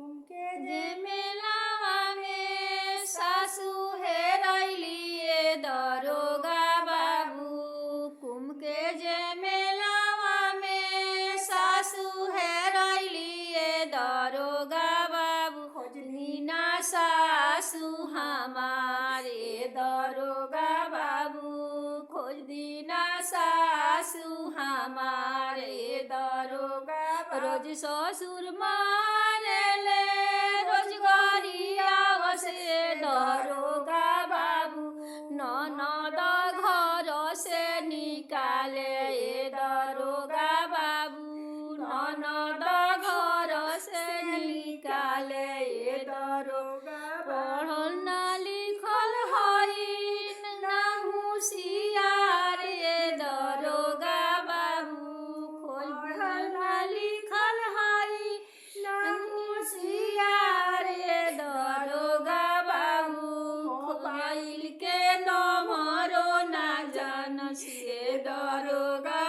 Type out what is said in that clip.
उनके जे मेलावा में सासू हेरैलिए दरोगा बाबू। कुम के जे मेलावा में सासू हेरैलिए दरोगा बाबू। खोजली ना सासू हमारे दरोगा बाबू। खोजली ना सासू हमारे दरोगा बाबू। रोज ससुर मारेले रोज गरिया से दरोगा बाबू। ननद घर से निकाले दरोगा बाबू। ननद घर से निकाले दरोगा। पढ़ल ना लिखल हई ना होशियार दरोगा बाबू। पढ़ल ना लिखल हई ना होशियार दरोगा बाबू। मोबाइल के नंबरो ना जानस दरोगा